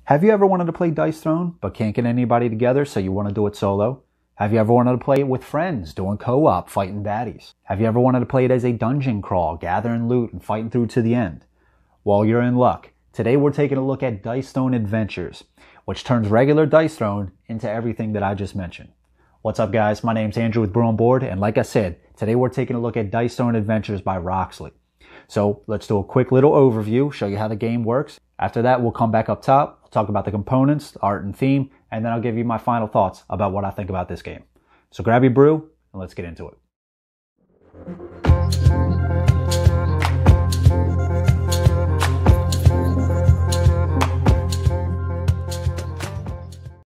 Have you ever wanted to play Dice Throne, but can't get anybody together, so you want to do it solo? Have you ever wanted to play it with friends, doing co-op, fighting baddies? Have you ever wanted to play it as a dungeon crawl, gathering loot and fighting through to the end? Well, you're in luck. Today we're taking a look at Dice Throne Adventures, which turns regular Dice Throne into everything that I just mentioned. What's up, guys? My name's Andrew with Brew on Board, and like I said, today we're taking a look at Dice Throne Adventures by Roxley. So let's do a quick little overview, show you how the game works. After that, we'll come back up top, we'll talk about the components, the art and theme, and then I'll give you my final thoughts about what I think about this game. So grab your brew, and let's get into it.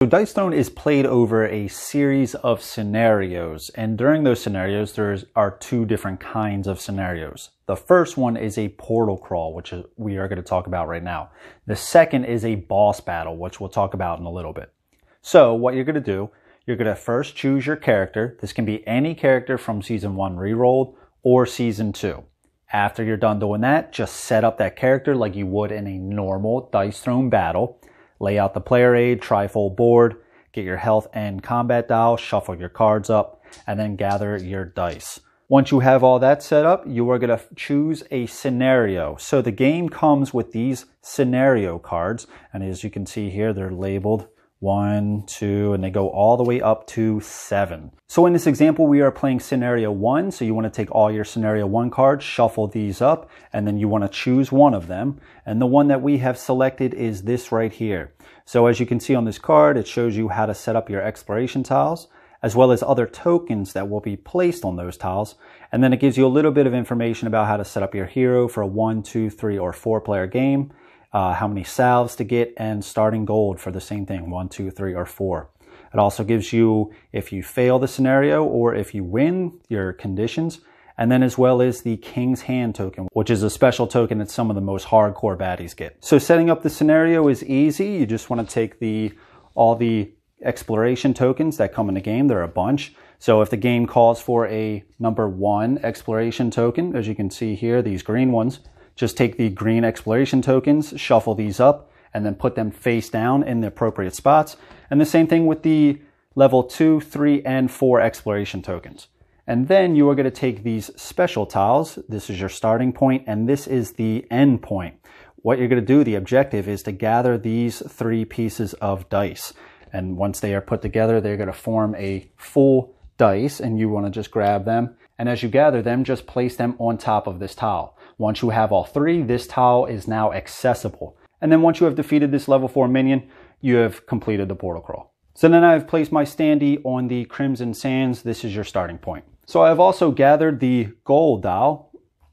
So Dice Throne is played over a series of scenarios, and during those scenarios there are two different kinds of scenarios. The first one is a portal crawl, which we are going to talk about right now. The second is a boss battle, which we'll talk about in a little bit. So what you're going to do, you're going to first choose your character. This can be any character from Season 1 Rerolled or Season 2. After you're done doing that, just set up that character like you would in a normal Dice Throne battle. Lay out the player aid, trifold board, get your health and combat dial, shuffle your cards up, and then gather your dice. Once you have all that set up, you are going to choose a scenario. So the game comes with these scenario cards, and as you can see here, they're labeled 1, 2, and they go all the way up to 7. So in this example, we are playing scenario 1. So you want to take all your scenario 1 cards, shuffle these up, and then you want to choose one of them. And the one that we have selected is this right here. So as you can see on this card, it shows you how to set up your exploration tiles, as well as other tokens that will be placed on those tiles. And then it gives you a little bit of information about how to set up your hero for a 1, 2, 3, or 4 player game. How many salves to get, and starting gold for the same thing, 1, 2, 3, or 4. It also gives you, if you fail the scenario or if you win, your conditions, and then as well as the King's Hand token, which is a special token that some of the most hardcore baddies get. So setting up the scenario is easy. You just want to take all the exploration tokens that come in the game. There are a bunch. So if the game calls for a number 1 exploration token, as you can see here, these green ones, just take the green exploration tokens, shuffle these up, and then put them face down in the appropriate spots. And the same thing with the level 2, 3, and 4 exploration tokens. And then you are going to take these special tiles. This is your starting point, and this is the end point. What you're going to do, the objective, is to gather these 3 pieces of dice. And once they are put together, they're going to form a full dice, and you want to just grab them. And as you gather them, just place them on top of this tile. Once you have all 3, this tile is now accessible. And then once you have defeated this level 4 minion, you have completed the portal crawl. So then I've placed my standee on the Crimson Sands. This is your starting point. So I've also gathered the gold dial,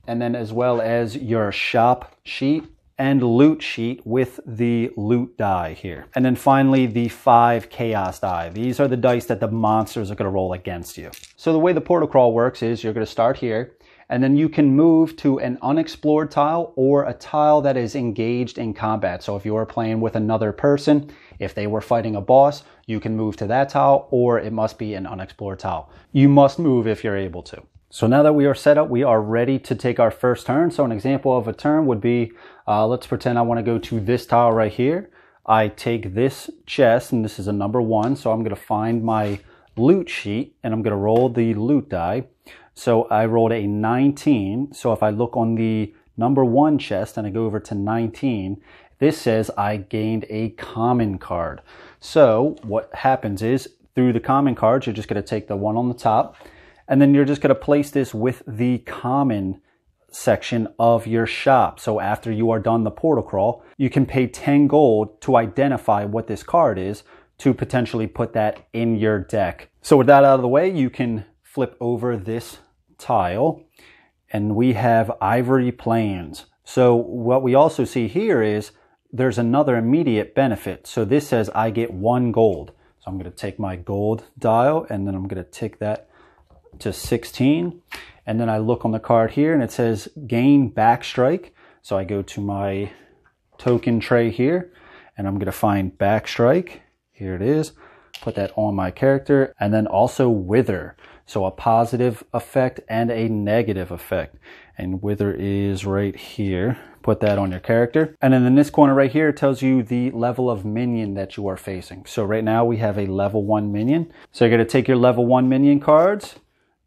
and then as well as your shop sheet and loot sheet with the loot die here. And then finally, the 5 chaos die. These are the dice that the monsters are going to roll against you. So the way the portal crawl works is you're going to start here, and then you can move to an unexplored tile or a tile that is engaged in combat. So if you are playing with another person, if they were fighting a boss, you can move to that tile, or it must be an unexplored tile. You must move if you're able to. So now that we are set up, we are ready to take our first turn. So an example of a turn would be, let's pretend I want to go to this tile right here. I take this chest, and this is a number 1. So I'm going to find my loot sheet, and I'm going to roll the loot die. So I rolled a 19. So if I look on the number 1 chest and I go over to 19, this says I gained a common card. So what happens is, through the common cards, you're just going to take the one on the top, and then you're just going to place this with the common section of your shop. So after you are done the portal crawl, you can pay 10 gold to identify what this card is to potentially put that in your deck. So with that out of the way, you can flip over this tile, and we have Ivory Plains. So what we also see here is there's another immediate benefit. So this says I get 1 gold. So I'm going to take my gold dial, and then I'm going to tick that to 16. And then I look on the card here, and it says gain backstrike. So I go to my token tray here, and I'm going to find backstrike. Here it is. Put that on my character, and then also wither. So a positive effect and a negative effect. And wither is right here. Put that on your character. And then in this corner right here, it tells you the level of minion that you are facing. So right now we have a level 1 minion. So you're going to take your level 1 minion cards,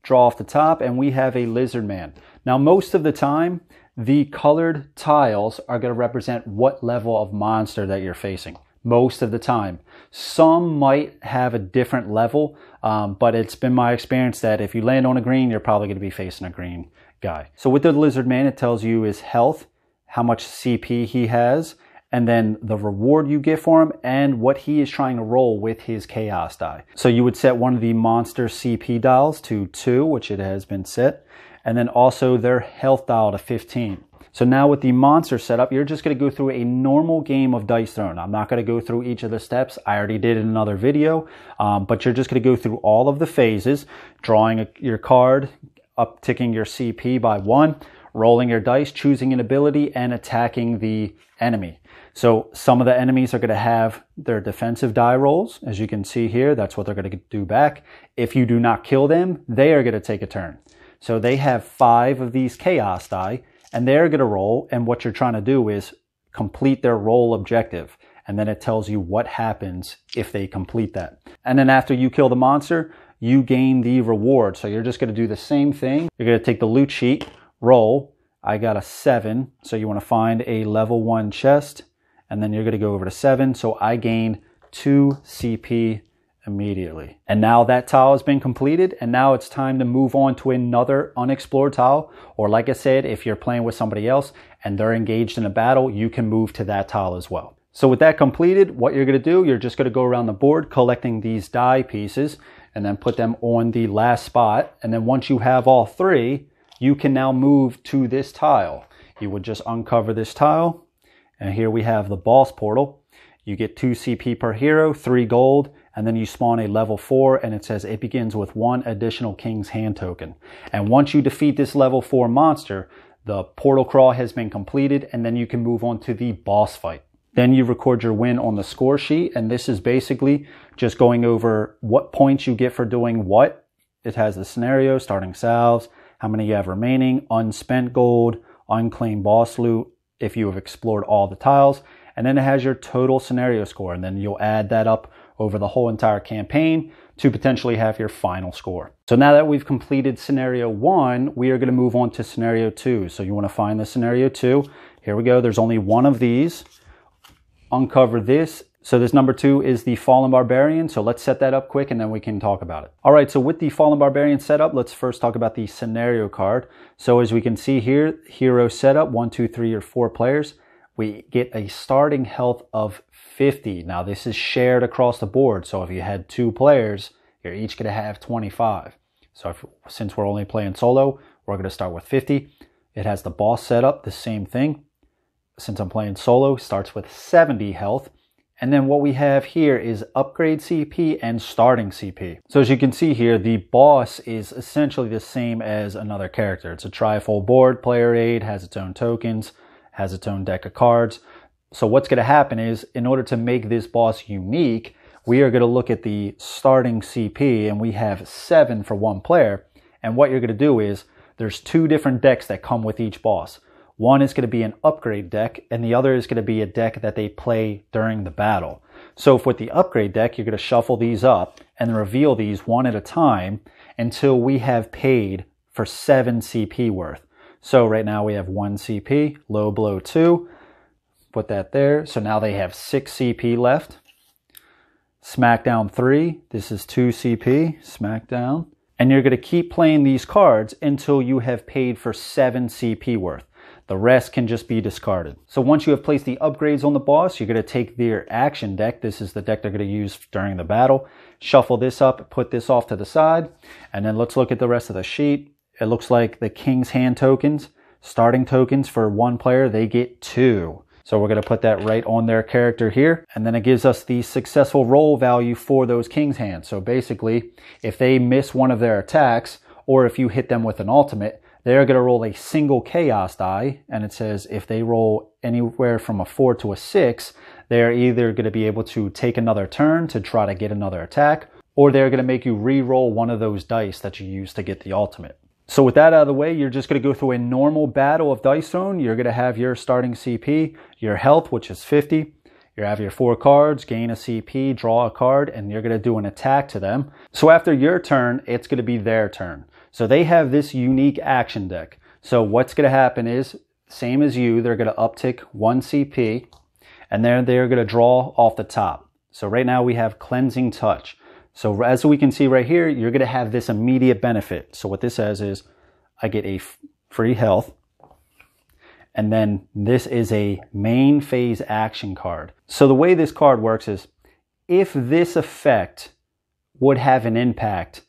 draw off the top, and we have a lizard man. Now most of the time, the colored tiles are going to represent what level of monster that you're facing. Most of the time. Some might have a different level, but it's been my experience that if you land on a green, you're probably going to be facing a green guy. So with the lizard man, it tells you his health, how much CP he has, and then the reward you get for him and what he is trying to roll with his chaos die. So you would set one of the monster CP dials to 2, which it has been set, and then also their health dial to 15. So now with the monster setup, you're just going to go through a normal game of Dice Throne. I'm not going to go through each of the steps. I already did in another video, but you're just going to go through all of the phases, drawing your card, upticking your CP by 1, rolling your dice, choosing an ability, and attacking the enemy. So some of the enemies are going to have their defensive die rolls. As you can see here, that's what they're going to do back. If you do not kill them, they are going to take a turn. So they have 5 of these chaos die, and they're going to roll, and what you're trying to do is complete their roll objective. And then it tells you what happens if they complete that. And then after you kill the monster, you gain the reward. So you're just going to do the same thing. You're going to take the loot sheet, roll. I got a 7, so you want to find a level 1 chest, and then you're going to go over to 7. So I gained 2 CP immediately. And now that tile has been completed, and now it's time to move on to another unexplored tile. Or like I said, if you're playing with somebody else and they're engaged in a battle, you can move to that tile as well. So with that completed, what you're going to do, you're just going to go around the board collecting these die pieces and then put them on the last spot. And then once you have all 3, you can now move to this tile. You would just uncover this tile, and here we have the boss portal. You get 2 CP per hero, 3 gold, and then you spawn a level 4, and it says it begins with 1 additional King's Hand token. And once you defeat this level 4 monster, the portal crawl has been completed, and then you can move on to the boss fight. Then you record your win on the score sheet, and this is basically just going over what points you get for doing what. It has the scenario, starting salves, how many you have remaining, unspent gold, unclaimed boss loot, if you have explored all the tiles, and then it has your total scenario score, and then you'll add that up over the whole entire campaign to potentially have your final score. So now that we've completed scenario 1, we are going to move on to scenario 2. So you want to find the scenario 2. Here we go. There's only one of these. Uncover this. So this number 2 is the Fallen Barbarian. So let's set that up quick and then we can talk about it. All right, so with the Fallen Barbarian setup, let's first talk about the scenario card. So as we can see here, hero setup, 1, 2, 3, or 4 players. We get a starting health of 50. Now this is shared across the board. So if you had 2 players, you're each going to have 25. So since we're only playing solo, we're going to start with 50. It has the boss setup, the same thing. Since I'm playing solo, starts with 70 health. And then what we have here is upgrade CP and starting CP. So as you can see here, the boss is essentially the same as another character. It's a trifold board, player aid, has its own tokens, has its own deck of cards. So what's going to happen is, in order to make this boss unique, we are going to look at the starting CP, and we have 7 for 1 player. And what you're going to do is, there's 2 different decks that come with each boss. One is going to be an upgrade deck, and the other is going to be a deck that they play during the battle. So with the upgrade deck, you're going to shuffle these up and reveal these one at a time until we have paid for 7 CP worth. So right now we have 1 CP, low blow 2, put that there. So now they have 6 CP left. Smackdown 3, this is 2 CP, Smackdown. And you're going to keep playing these cards until you have paid for 7 CP worth. The rest can just be discarded. So once you have placed the upgrades on the boss, you're going to take their action deck. This is the deck they're going to use during the battle. Shuffle this up, put this off to the side. And then let's look at the rest of the sheet. It looks like the King's Hand tokens, starting tokens for 1 player, they get 2. So we're going to put that right on their character here. And then it gives us the successful roll value for those King's Hands. So basically, if they miss one of their attacks, or if you hit them with an ultimate, they're going to roll a single chaos die, and it says if they roll anywhere from a 4 to a 6, they're either going to be able to take another turn to try to get another attack, or they're going to make you re-roll one of those dice that you used to get the ultimate. So with that out of the way, you're just going to go through a normal battle of Dice Throne. You're going to have your starting CP, your health, which is 50. You have your 4 cards, gain a CP, draw a card, and you're going to do an attack to them. So after your turn, it's going to be their turn. So they have this unique action deck. So what's going to happen is, same as you, they're going to uptick 1 CP, and then they're going to draw off the top. So right now we have Cleansing Touch. So as we can see right here, you're going to have this immediate benefit. So what this says is, I get a free health. And then this is a main phase action card. So the way this card works is, if this effect would have an impact,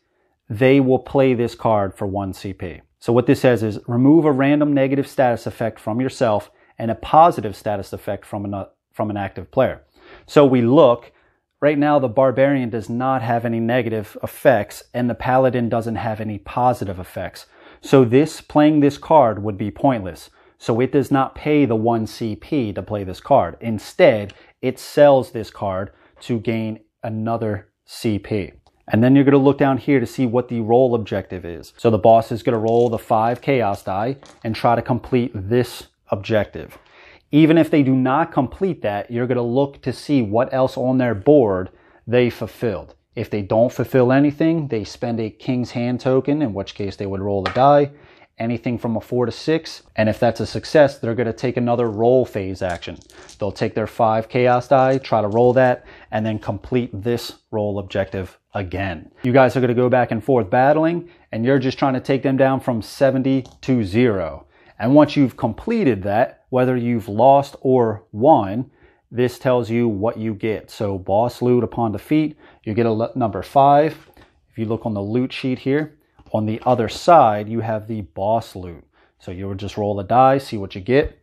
they will play this card for 1 CP. So what this says is, remove a random negative status effect from yourself and a positive status effect from an active player. So we look, right now the Barbarian does not have any negative effects and the Paladin doesn't have any positive effects. So playing this card would be pointless. So it does not pay the 1 CP to play this card. Instead, it sells this card to gain another CP. And then you're going to look down here to see what the roll objective is. So the boss is going to roll the 5 chaos die and try to complete this objective. Even if they do not complete that, you're going to look to see what else on their board they fulfilled. If they don't fulfill anything, they spend a King's Hand token, in which case they would roll the die. Anything from a 4 to 6, and if that's a success, they're going to take another roll phase action. They'll take their 5 chaos die, try to roll that, and then complete this roll objective again. You guys are going to go back and forth battling, and you're just trying to take them down from 70 to 0. And once you've completed that, whether you've lost or won, this tells you what you get. So boss loot upon defeat, you get a number 5. If you look on the loot sheet here, on the other side, you have the boss loot. So you would just roll a die, see what you get.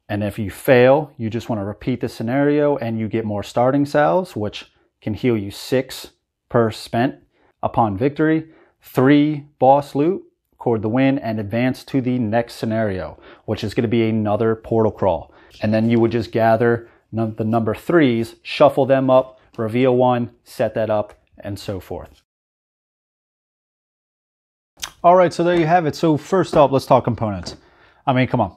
And if you fail, you just want to repeat the scenario and you get more starting salves, which can heal you 6 per spent upon victory. 3 boss loot, record the win, and advance to the next scenario, which is going to be another portal crawl. And then you would just gather the number 3s, shuffle them up, reveal 1, set that up, and so forth. All right, so there you have it. So first up, let's talk components. I mean, come on.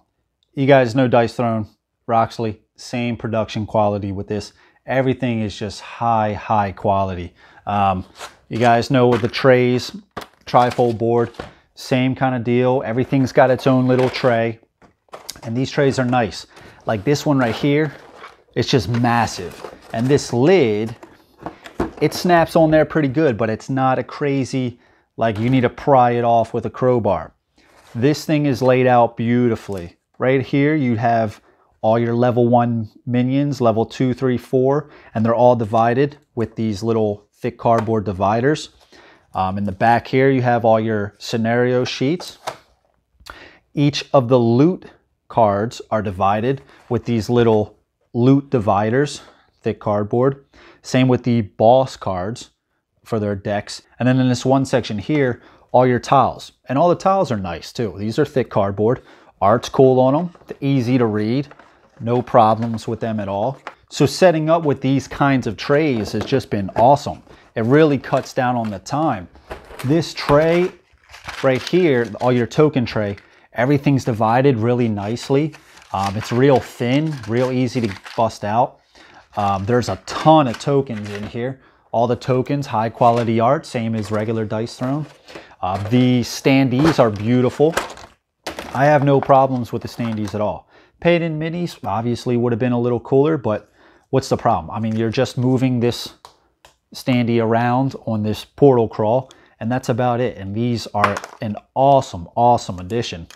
You guys know Dice Throne, Roxley, same production quality with this. Everything is just high quality. You guys know with the trays, trifold board, same kind of deal. Everything's got its own little tray. And these trays are nice. Like this one right here, it's just massive. And this lid, it snaps on there pretty good, but it's not a crazy, like you need to pry it off with a crowbar. This thing is laid out beautifully. Right here, you have all your level 1 minions, level 2, 3, 4, and they're all divided with these little thick cardboard dividers. In the back here, you have all your scenario sheets. Each of the loot cards are divided with these little loot dividers, thick cardboard. Same with the boss cards for their decks. And then in this one section here, all your tiles. And all the tiles are nice too. These are thick cardboard. Art's cool on them. They're easy to read. No problems with them at all. So setting up with these kinds of trays has just been awesome. It really cuts down on the time. This tray right here, all your token tray, everything's divided really nicely. It's real thin, real easy to bust out. There's a ton of tokens in here. All the tokens, high quality art, same as regular Dice Throne. The standees are beautiful. I have no problems with the standees at all. Paid-in minis obviously would have been a little cooler, but what's the problem? I mean, you're just moving this standee around on this portal crawl, and that's about it. And these are an awesome addition.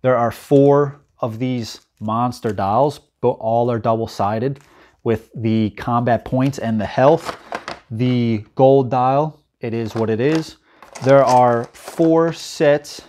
There are 4 of these monster dials, but all are double-sided with the combat points and the health. The gold dial, it is what it is. There are 4 sets.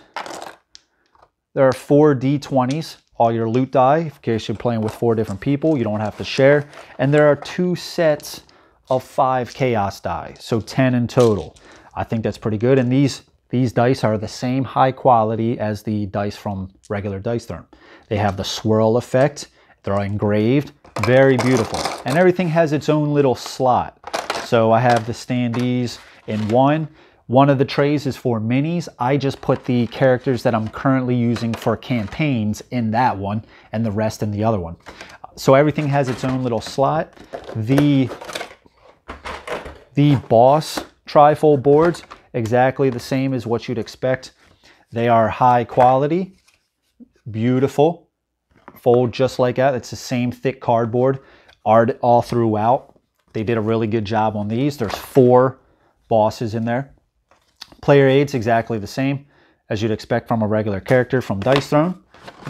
There are 4 D20s, all your loot die, in case you're playing with 4 different people, you don't have to share. And there are 2 sets of 5 chaos die, so 10 in total. I think that's pretty good. And these dice are the same high quality as the dice from regular Dice Throne. They have the swirl effect. They're engraved, very beautiful. And everything has its own little slot. So I have the standees in one. One of the trays is for minis. I just put the characters that I'm currently using for campaigns in that one and the rest in the other one. So everything has its own little slot. The Boss trifold boards, exactly the same as what you'd expect. They are high quality, beautiful, fold just like that. It's the same thick cardboard, art all throughout. They did a really good job on these. There's 4 bosses in there. Player aids, exactly the same as you'd expect from a regular character from Dice Throne.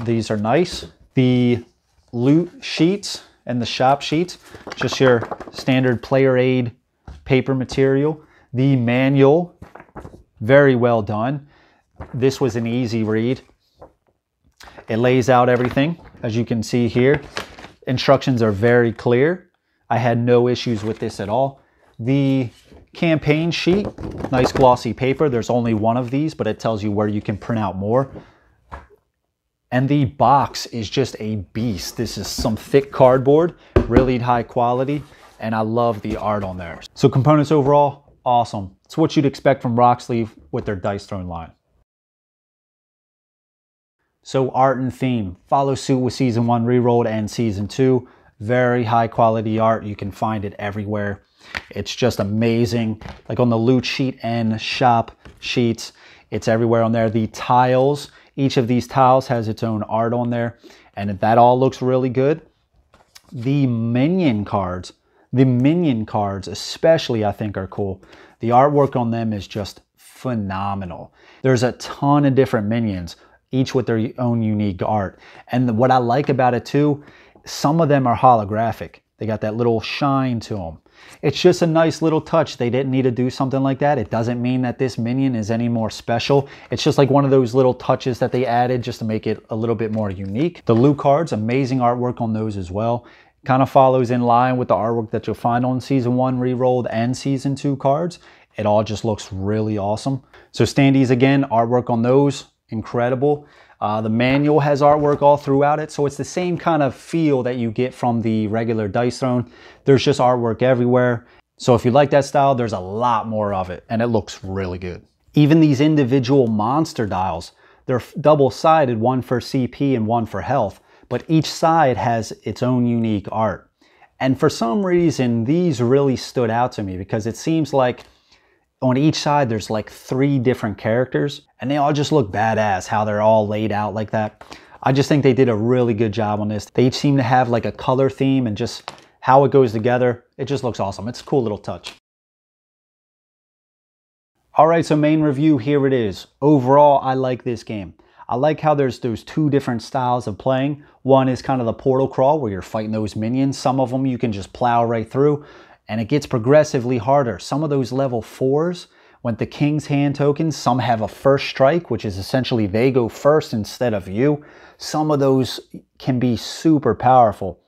These are nice. The loot sheets and the shop sheets, just your standard player aid paper material. The manual, very well done. This was an easy read. It lays out everything, as you can see here. Instructions are very clear. I had no issues with this at all. The campaign sheet, nice glossy paper. There's only one of these, but it tells you where you can print out more. And the box is just a beast. This is some thick cardboard, really high quality, and I love the art on there. So components overall, awesome. It's what you'd expect from Rocksleeve with their Dice Throne line. So art and theme, follow suit with Season 1 Rerolled and Season 2. Very high quality art. You can find it everywhere. It's just amazing. Like on the loot sheet and shop sheets, it's everywhere on there. The tiles, each of these tiles has its own art on there, and that all looks really good. The minion cards especially, I think are cool. The artwork on them is just phenomenal. There's a ton of different minions, each with their own unique art. And what I like about it too, some of them are holographic. They got that little shine to them. It's just a nice little touch. They didn't need to do something like that. It doesn't mean that this minion is any more special. It's just like one of those little touches that they added just to make it a little bit more unique. The loot cards, amazing artwork on those as well. Kind of follows in line with the artwork that you'll find on Season 1 Rerolled and Season 2 cards. It all just looks really awesome. So standees again, artwork on those, incredible. The manual has artwork all throughout it, so it's the same kind of feel that you get from the regular Dice Throne. There's just artwork everywhere. So if you like that style, there's a lot more of it, and it looks really good. Even these individual monster dials, they're double-sided, one for CP and one for health, but each side has its own unique art. And for some reason, these really stood out to me because it seems like on each side, there's like 3 different characters, and they all just look badass, how they're all laid out like that. I just think they did a really good job on this. They each seem to have like a color theme, and just how it goes together, it just looks awesome. It's a cool little touch. All right, so main review, here it is. Overall, I like this game. I like how there's those 2 different styles of playing. One is kind of the portal crawl where you're fighting those minions. Some of them you can just plow right through, and it gets progressively harder. Some of those level 4s, with the King's Hand tokens, some have a first strike, which is essentially they go first instead of you. Some of those can be super powerful.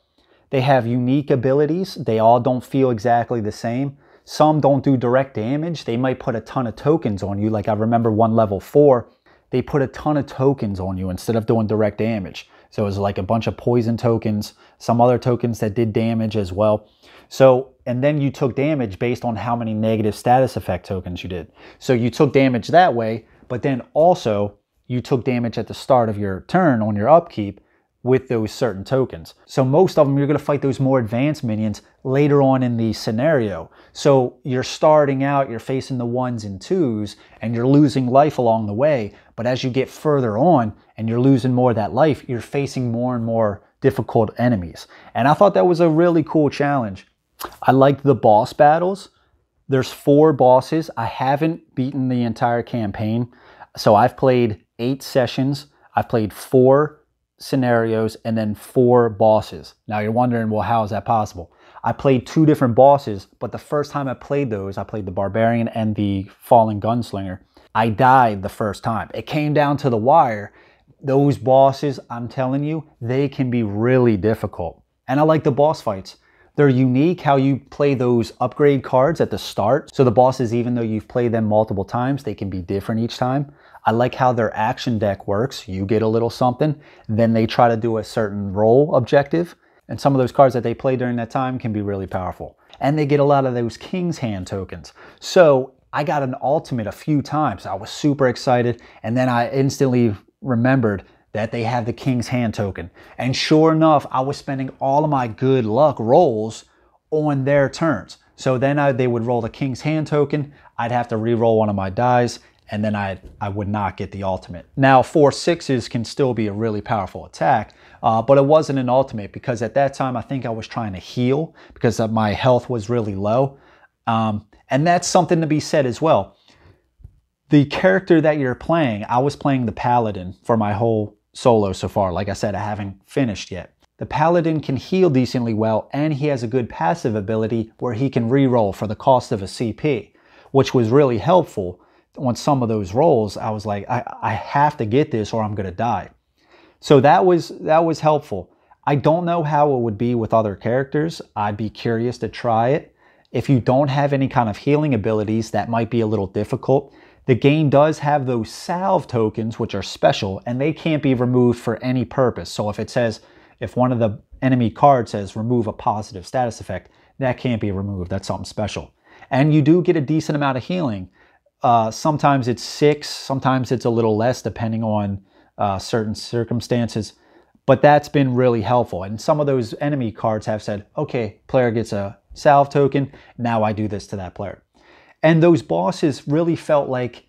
They have unique abilities. They all don't feel exactly the same. Some don't do direct damage. They might put a ton of tokens on you. Like I remember one level 4, they put a ton of tokens on you instead of doing direct damage. So it was like a bunch of poison tokens, some other tokens that did damage as well. So, and then you took damage based on how many negative status effect tokens you did. So you took damage that way, but then also you took damage at the start of your turn on your upkeep with those certain tokens. So most of them, you're going to fight those more advanced minions later on in the scenario. So you're starting out, you're facing the 1s and 2s, and you're losing life along the way. But as you get further on and you're losing more of that life, you're facing more and more difficult enemies. And I thought that was a really cool challenge. I liked the boss battles. There's 4 bosses. I haven't beaten the entire campaign. So I've played 8 sessions. I've played 4 scenarios and then 4 bosses. Now you're wondering, well, how is that possible? I played 2 different bosses, but the first time I played those, I played the Barbarian and the Fallen Gunslinger. I died the first time. It came down to the wire. Those bosses, I'm telling you, they can be really difficult. And I like the boss fights. They're unique how you play those upgrade cards at the start. So the bosses, even though you've played them multiple times, they can be different each time. I like how their action deck works. You get a little something, then they try to do a certain role objective. And some of those cards that they play during that time can be really powerful. And they get a lot of those King's Hand tokens. So I got an ultimate a few times. I was super excited, and then I instantly remembered that they have the King's Hand token. And sure enough, I was spending all of my good luck rolls on their turns. So then they would roll the King's Hand token, I'd have to re-roll one of my dies, and then I would not get the ultimate. Now, 4/6s can still be a really powerful attack, but it wasn't an ultimate because at that time I think I was trying to heal because my health was really low. And that's something to be said as well. The character that you're playing, I was playing the Paladin for my whole solo so far. Like I said, I haven't finished yet. The Paladin can heal decently well, and he has a good passive ability where he can re-roll for the cost of a CP, which was really helpful. On some of those rolls, I was like, I have to get this or I'm going to die. So that was helpful. I don't know how it would be with other characters. I'd be curious to try it. If you don't have any kind of healing abilities, that might be a little difficult. The game does have those salve tokens, which are special, and they can't be removed for any purpose. So if one of the enemy cards says remove a positive status effect, that can't be removed. That's something special. And you do get a decent amount of healing. Sometimes it's 6, sometimes it's a little less depending on certain circumstances. But that's been really helpful. And some of those enemy cards have said, okay, player gets a salve token, now I do this to that player. And those bosses really felt like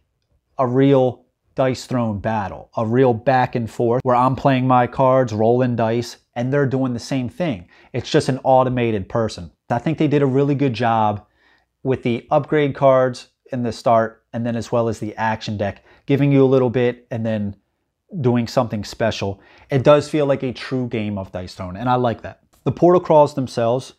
a real dice thrown battle, a real back and forth where I'm playing my cards, rolling dice, and they're doing the same thing. It's just an automated person. I think they did a really good job with the upgrade cards in the start, and then as well as the action deck, giving you a little bit and then doing something special. It does feel like a true game of Dice Throne, and I like that. The portal crawls themselves,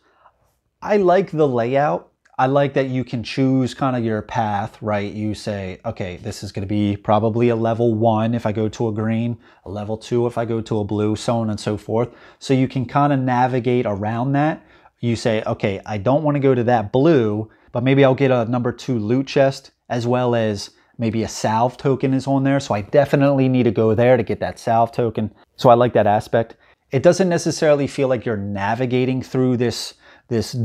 I like the layout. I like that you can choose kind of your path, right? You say, okay, this is going to be probably a level 1 if I go to a green, a level 2 if I go to a blue, so on and so forth. So you can kind of navigate around that. You say, okay, I don't want to go to that blue, but maybe I'll get a number 2 loot chest, as well as maybe a salve token is on there. So I definitely need to go there to get that salve token. So I like that aspect. It doesn't necessarily feel like you're navigating through this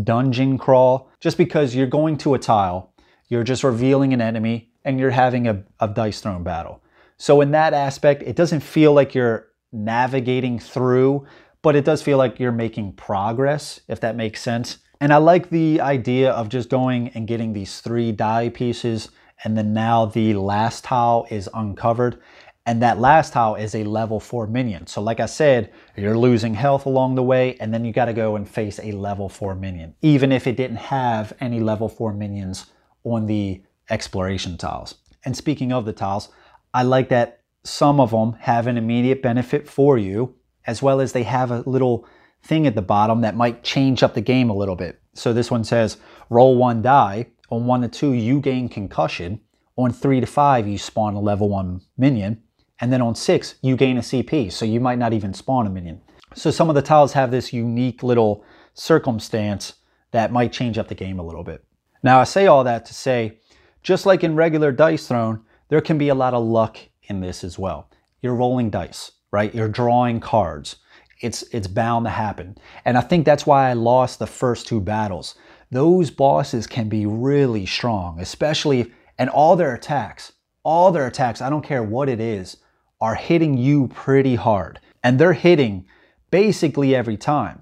dungeon crawl just because you're going to a tile, you're just revealing an enemy, and you're having a dice thrown battle. So in that aspect, it doesn't feel like you're navigating through, but it does feel like you're making progress, if that makes sense. And I like the idea of just going and getting these 3 die pieces, and then now the last tile is uncovered. And that last tile is a level 4 minion. So like I said, you're losing health along the way, and then you got to go and face a level 4 minion, even if it didn't have any level 4 minions on the exploration tiles. And speaking of the tiles, I like that some of them have an immediate benefit for you, as well as they have a little thing at the bottom that might change up the game a little bit. So this one says, roll 1 die. On 1 to 2, you gain concussion. On 3 to 5, you spawn a level 1 minion. And then on 6, you gain a CP, so you might not even spawn a minion. So some of the tiles have this unique little circumstance that might change up the game a little bit. Now, I say all that to say, just like in regular Dice Throne, there can be a lot of luck in this as well. You're rolling dice, right? You're drawing cards. It's bound to happen. And I think that's why I lost the first 2 battles. Those bosses can be really strong, especially, and all their attacks, I don't care what it is, are hitting you pretty hard. And they're hitting basically every time.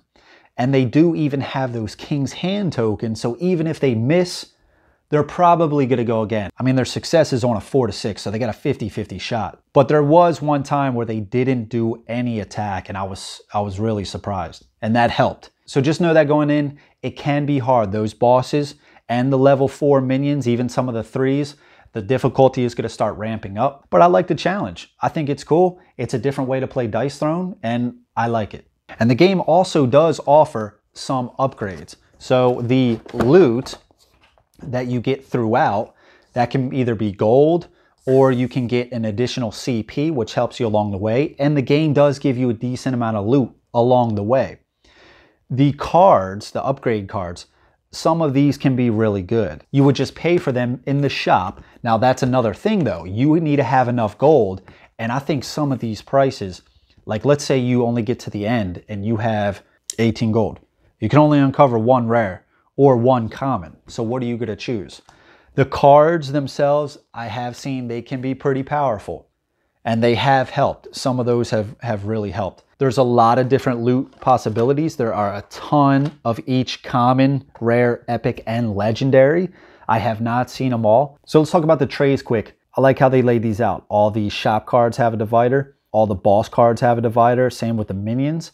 And they do even have those King's Hand tokens, so even if they miss, they're probably going to go again. I mean, their success is on a 4 to 6, so they got a 50-50 shot. But there was one time where they didn't do any attack, and I was really surprised. And that helped. So just know that going in, it can be hard. Those bosses and the level 4 minions, even some of the 3s, the difficulty is going to start ramping up. But I like the challenge. I think it's cool. It's a different way to play Dice Throne, and I like it. And the game also does offer some upgrades. So the loot that you get throughout, that can either be gold, or you can get an additional CP, which helps you along the way. And the game does give you a decent amount of loot along the way. The cards, the upgrade cards, some of these can be really good. You would just pay for them in the shop. Now that's another thing though. You would need to have enough gold. And I think some of these prices, like let's say you only get to the end and you have 18 gold. You can only uncover 1 rare or 1 common. So what are you going to choose? The cards themselves, I have seen they can be pretty powerful. And they have helped. Some of those have really helped. There's a lot of different loot possibilities. There are a ton of each common, rare, epic, and legendary. I have not seen them all. So let's talk about the trays quick. I like how they laid these out. All the shop cards have a divider. All the boss cards have a divider. Same with the minions.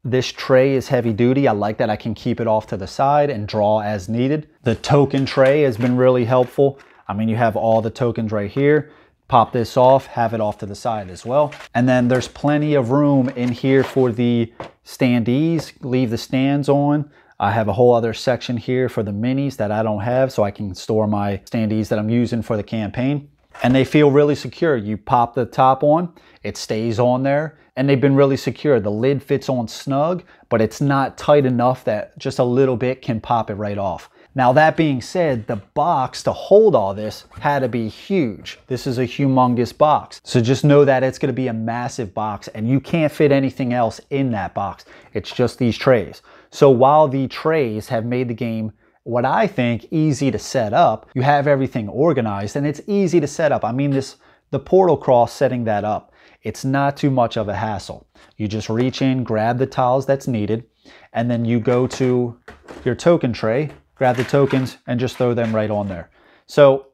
This tray is heavy duty. I like that I can keep it off to the side and draw as needed. The token tray has been really helpful. I mean, you have all the tokens right here. Pop this off, have it off to the side as well. And then there's plenty of room in here for the standees. Leave the stands on. I have a whole other section here for the minis that I don't have, so I can store my standees that I'm using for the campaign. And they feel really secure. You pop the top on, it stays on there, and they've been really secure. The lid fits on snug, but it's not tight enough that just a little bit can pop it right off. Now, that being said, the box to hold all this had to be huge. This is a humongous box. So just know that it's going to be a massive box, and you can't fit anything else in that box. It's just these trays. So while the trays have made the game, what I think, easy to set up, you have everything organized, and it's easy to set up. I mean, the portal crawl, setting that up, it's not too much of a hassle. You just reach in, grab the tiles that's needed, and then you go to your token tray, grab the tokens, and just throw them right on there. So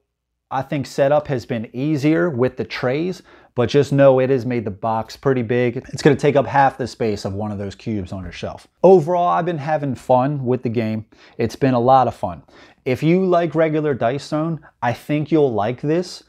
I think setup has been easier with the trays, but just know it has made the box pretty big. It's going to take up half the space of one of those cubes on your shelf. Overall, I've been having fun with the game. It's been a lot of fun. If you like regular Dice Throne, I think you'll like this.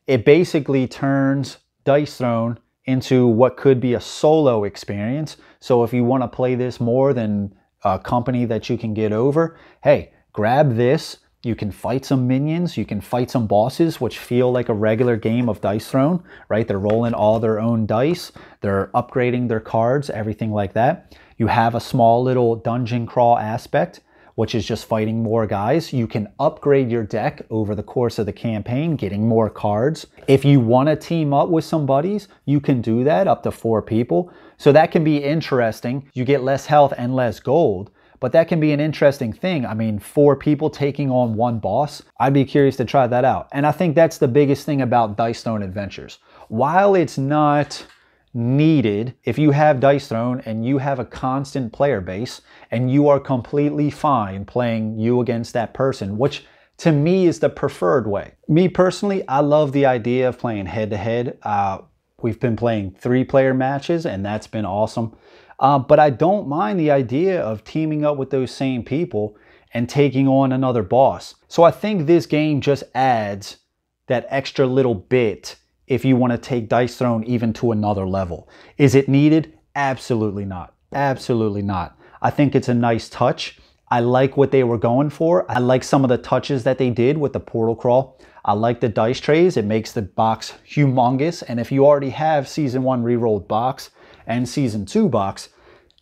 It basically turns Dice Throne into what could be a solo experience. So if you want to play this more than a company that you can get over, hey, grab this. You can fight some minions, you can fight some bosses, which feel like a regular game of Dice Throne, right? They're rolling all their own dice, they're upgrading their cards, everything like that. You have a small little dungeon crawl aspect, which is just fighting more guys. You can upgrade your deck over the course of the campaign, getting more cards. If you want to team up with some buddies, you can do that up to 4 people. So that can be interesting. You get less health and less gold, but that can be an interesting thing. I mean, 4 people taking on 1 boss. I'd be curious to try that out. And I think that's the biggest thing about Dice Throne Adventures. While it's not needed, if you have Dice Throne and you have a constant player base and you are completely fine playing you against that person, which to me is the preferred way. Me personally, I love the idea of playing head-to-head. We've been playing 3-player matches, and that's been awesome. But I don't mind the idea of teaming up with those same people and taking on another boss. So I think this game just adds that extra little bit if you want to take Dice Throne even to another level. Is it needed? Absolutely not. Absolutely not. I think it's a nice touch. I like what they were going for. I like some of the touches that they did with the portal crawl. I like the dice trays. It makes the box humongous. And if you already have Season 1 rerolled box and Season 2 box,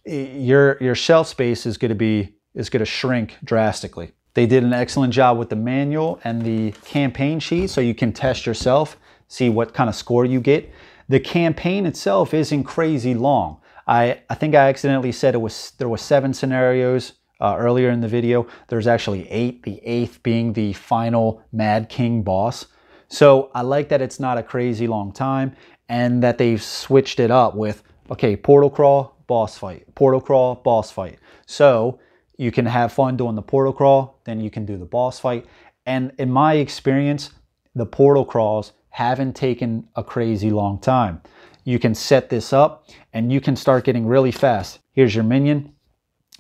your shelf space is going to shrink drastically. They did an excellent job with the manual and the campaign sheet, so you can test yourself, see what kind of score you get. The campaign itself isn't crazy long. I think I accidentally said there was 7 scenarios earlier in the video. There's actually 8, the 8th being the final Mad King boss. So I like that it's not a crazy long time and that they've switched it up with, okay, portal crawl, boss fight, portal crawl, boss fight. So you can have fun doing the portal crawl, then you can do the boss fight. And in my experience, the portal crawls haven't taken a crazy long time. You can set this up and you can start getting really fast. Here's your minion,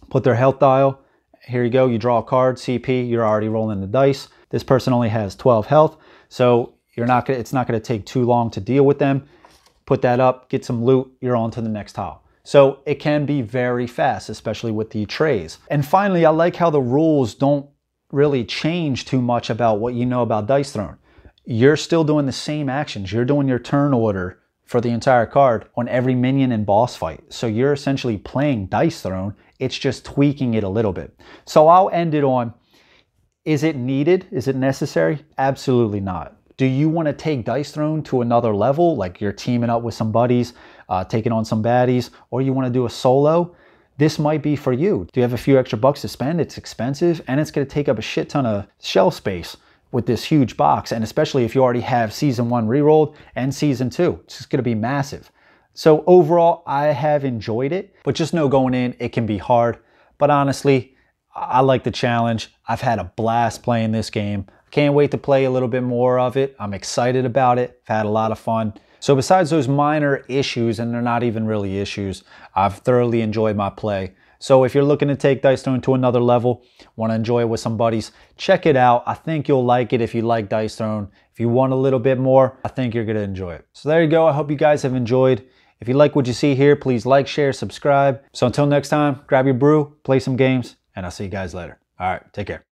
put their health dial. Here you go, you draw a card, CP, you're already rolling the dice. This person only has 12 health, so it's not gonna take too long to deal with them. Put that up, get some loot, you're on to the next tile. So it can be very fast, especially with the trays. And finally, I like how the rules don't really change too much about what you know about Dice Throne. You're still doing the same actions. You're doing your turn order for the entire card on every minion and boss fight. So you're essentially playing Dice Throne. It's just tweaking it a little bit. So I'll end it on, is it needed? Is it necessary? Absolutely not. Do you want to take Dice Throne to another level, like you're teaming up with some buddies, taking on some baddies, or you want to do a solo? This might be for you. Do you have a few extra bucks to spend? It's expensive and it's going to take up a shit ton of shelf space. with this huge box, and especially if you already have Season 1 rerolled and Season 2. It's just going to be massive. So overall, I have enjoyed it, but just know going in, it can be hard. But honestly, I like the challenge. I've had a blast playing this game. Can't wait to play a little bit more of it. I'm excited about it. I've had a lot of fun. So besides those minor issues, and they're not even really issues, I've thoroughly enjoyed my play. So if you're looking to take Dice Throne to another level, want to enjoy it with some buddies, check it out. I think you'll like it if you like Dice Throne. If you want a little bit more, I think you're going to enjoy it. So there you go. I hope you guys have enjoyed. If you like what you see here, please like, share, subscribe. So until next time, grab your brew, play some games, and I'll see you guys later. All right, take care.